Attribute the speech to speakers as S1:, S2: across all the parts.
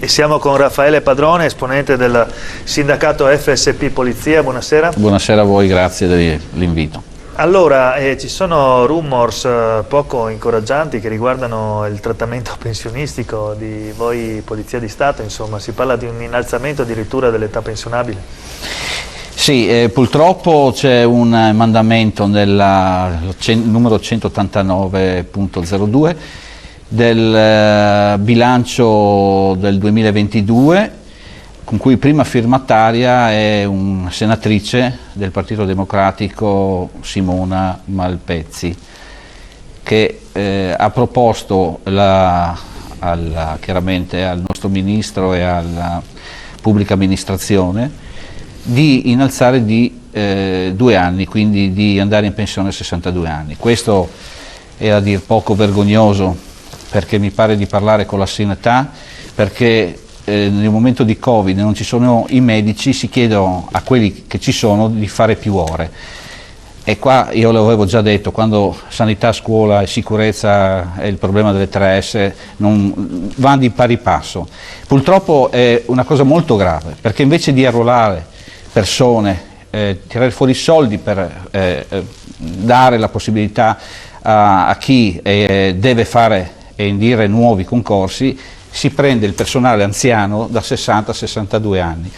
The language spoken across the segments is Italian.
S1: E siamo con Raffaele Padrone, esponente del sindacato FSP Polizia. Buonasera.
S2: Buonasera a voi, grazie dell'invito.
S1: Allora, ci sono rumors poco incoraggianti che riguardano il trattamento pensionistico di voi Polizia di Stato, insomma, si parla di un innalzamento addirittura dell'età pensionabile.
S2: Sì, purtroppo c'è un emendamento numero 189.02 del bilancio del 2022, con cui prima firmataria è una senatrice del Partito Democratico, Simona Malpezzi, che ha proposto chiaramente al nostro Ministro e alla pubblica amministrazione di innalzare di 2 anni, quindi di andare in pensione a 62 anni. Questo è a dir poco vergognoso, perché mi pare di parlare con la sanità, perché nel momento di Covid non ci sono i medici, si chiedono a quelli che ci sono di fare più ore. E qua io l'avevo già detto, quando sanità, scuola e sicurezza è il problema delle 3S, non vanno di pari passo. Purtroppo è una cosa molto grave, perché invece di arruolare persone, tirare fuori soldi per dare la possibilità a chi deve fare e indire nuovi concorsi, si prende il personale anziano da 60 a 62 anni.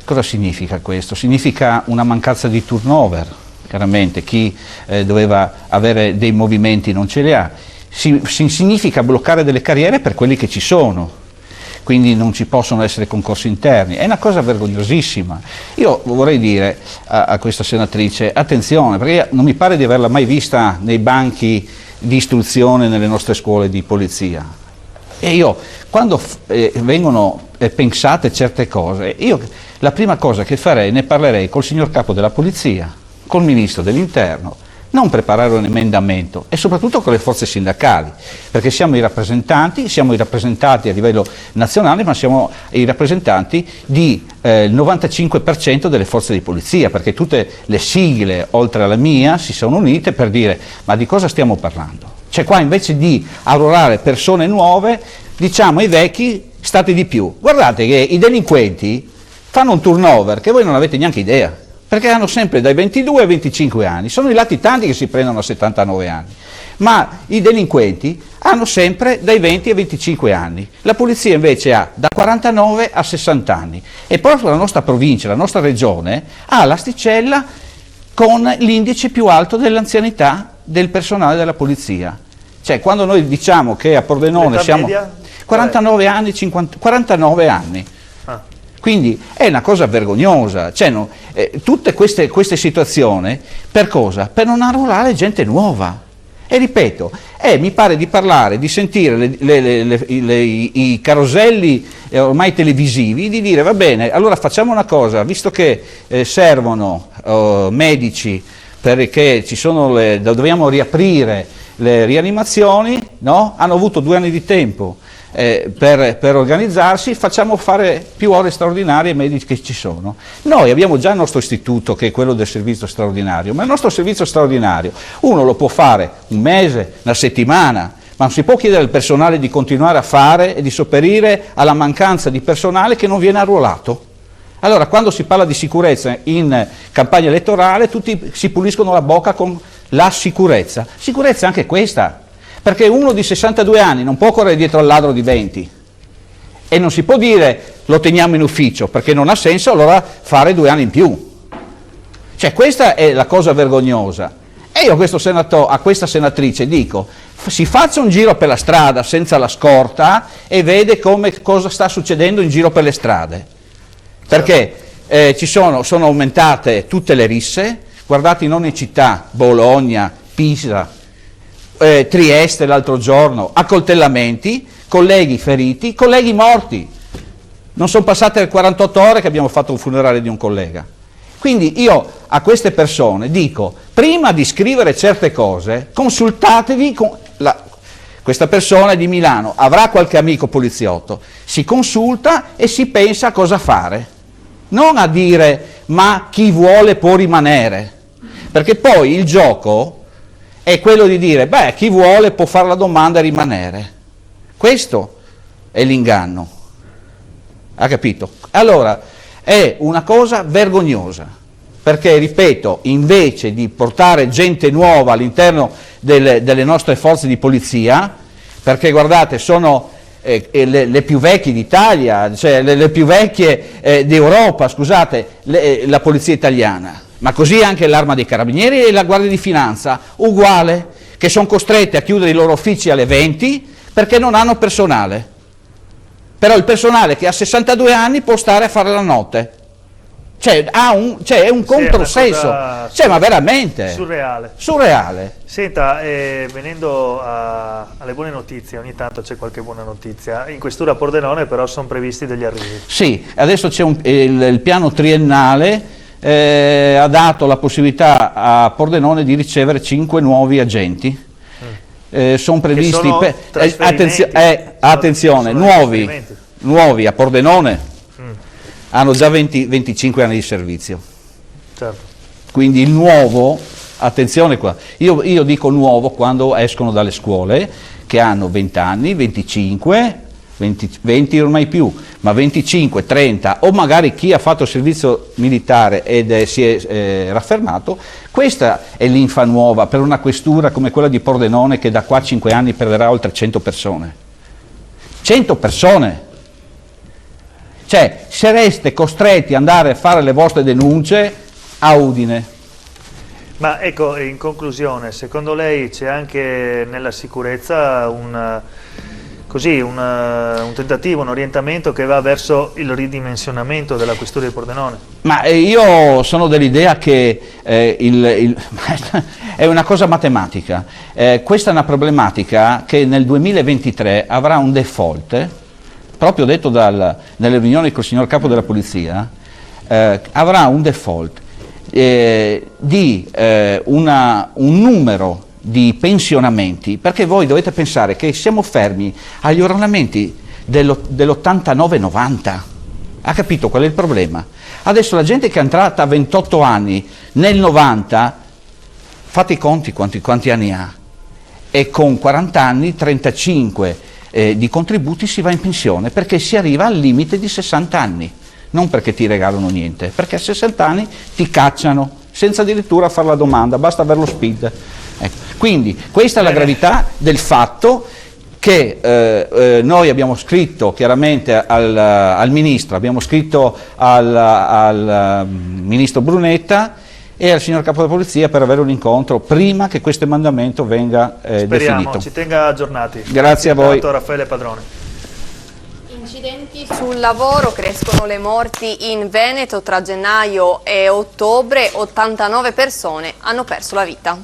S2: Cosa significa questo? Significa una mancanza di turnover, chiaramente chi doveva avere dei movimenti non ce li ha. Significa bloccare delle carriere per quelli che ci sono, quindi non ci possono essere concorsi interni. È una cosa vergognosissima. Io vorrei dire a questa senatrice, attenzione, perché non mi pare di averla mai vista nei banchi di istruzione nelle nostre scuole di polizia. E io, quando vengono pensate certe cose, io la prima cosa che farei, ne parlerei col signor capo della polizia, col ministro dell'interno, non preparare un emendamento, e soprattutto con le forze sindacali, perché siamo i rappresentanti a livello nazionale, ma siamo i rappresentanti di il 95% delle forze di polizia, perché tutte le sigle, oltre alla mia, si sono unite per dire: ma di cosa stiamo parlando? Cioè qua invece di arruolare persone nuove, diciamo ai vecchi: state di più. Guardate che i delinquenti fanno un turnover che voi non avete neanche idea, perché hanno sempre dai 22 ai 25 anni, sono i latitanti che si prendono a 79 anni, ma i delinquenti hanno sempre dai 20 ai 25 anni, la polizia invece ha da 49 a 60 anni, e proprio la nostra provincia, la nostra regione, ha l'asticella con l'indice più alto dell'anzianità del personale della polizia. Cioè, quando noi diciamo che a Pordenone siamo
S1: media?
S2: 49 anni, 49 anni. Quindi è una cosa vergognosa, cioè, tutte queste situazioni per cosa? Per non arruolare gente nuova. E ripeto, mi pare di parlare, di sentire i caroselli ormai televisivi, di dire: va bene, allora facciamo una cosa, visto che servono medici, perché dobbiamo riaprire le rianimazioni, no? Hanno avuto 2 anni di tempo per organizzarsi, facciamo fare più ore straordinarie ai medici che ci sono. Noi abbiamo già il nostro istituto, che è quello del servizio straordinario, ma il nostro servizio straordinario uno lo può fare un mese, una settimana, ma non si può chiedere al personale di continuare a fare e di sopperire alla mancanza di personale che non viene arruolato. Allora, quando si parla di sicurezza in campagna elettorale, tutti si puliscono la bocca con la sicurezza. Sicurezza anche questa, perché uno di 62 anni non può correre dietro al ladro di 20, e non si può dire: lo teniamo in ufficio, perché non ha senso allora fare 2 anni in più. Cioè, questa è la cosa vergognosa. E io a questa senatrice dico: si faccia un giro per la strada senza la scorta e vede cosa sta succedendo in giro per le strade, perché sono aumentate tutte le risse. Guardate in ogni città, Bologna, Pisa, Trieste l'altro giorno, accoltellamenti, colleghi feriti, colleghi morti. Non sono passate le 48 ore che abbiamo fatto un funerale di un collega. Quindi io a queste persone dico: prima di scrivere certe cose, consultatevi con questa persona è di Milano, avrà qualche amico poliziotto, si consulta e si pensa a cosa fare, non a dire: ma chi vuole può rimanere, perché poi il gioco è quello di dire: beh, chi vuole può fare la domanda e rimanere. Questo è l'inganno. Ha capito? Allora, è una cosa vergognosa, perché, ripeto, invece di portare gente nuova all'interno delle nostre forze di polizia, perché guardate, sono le più vecchie d'Italia, cioè le più vecchie d'Europa, scusate, la polizia italiana, ma così anche l'Arma dei Carabinieri e la Guardia di Finanza, uguale, che sono costrette a chiudere i loro uffici alle 20 perché non hanno personale. Però il personale che ha 62 anni può stare a fare la notte. Cioè, è un controsenso, cioè, ma veramente
S1: surreale.
S2: Surreale.
S1: Senta, venendo alle buone notizie, ogni tanto c'è qualche buona notizia. In questura Pordenone però sono previsti degli arrivi.
S2: Sì, adesso c'è il piano triennale ha dato la possibilità a Pordenone di ricevere 5 nuovi agenti. Sono previsti,
S1: sono
S2: attenzione, nuovi a Pordenone. Hanno già 25 anni di servizio.
S1: Certo.
S2: Quindi il nuovo, attenzione qua, io dico nuovo quando escono dalle scuole, che hanno 20 anni, 25, 20 ormai più, ma 25, 30, o magari chi ha fatto servizio militare ed si è raffermato. Questa è l'infa nuova per una questura come quella di Pordenone, che da qua a 5 anni perderà oltre 100 persone. 100 persone! Cioè, sareste costretti ad andare a fare le vostre denunce a Udine.
S1: Ma ecco, in conclusione, secondo lei c'è anche nella sicurezza un tentativo, un orientamento che va verso il ridimensionamento della questura di Pordenone?
S2: Ma io sono dell'idea che è una cosa matematica. Questa è una problematica che nel 2023 avrà un default, proprio detto nelle riunioni col signor Capo della Polizia, avrà un default di un numero di pensionamenti, perché voi dovete pensare che siamo fermi agli ornamenti dell'89-90. Ha capito qual è il problema? Adesso la gente che è entrata a 28 anni nel 90, fate i conti quanti anni ha, e con 40 anni, 35 di contributi si va in pensione, perché si arriva al limite di 60 anni, non perché ti regalano niente, perché a 60 anni ti cacciano, senza addirittura fare la domanda, basta avere lo SPID. Ecco. Quindi questa è la gravità del fatto che noi abbiamo scritto chiaramente al Ministro, abbiamo scritto al Ministro Brunetta e al signor Capo della Polizia per avere un incontro prima che questo emendamento venga definito.
S1: Speriamo, ci tenga aggiornati.
S2: Grazie a voi.
S1: Raffaele Padrone.
S3: Incidenti sul lavoro, crescono le morti in Veneto tra gennaio e ottobre, 89 persone hanno perso la vita.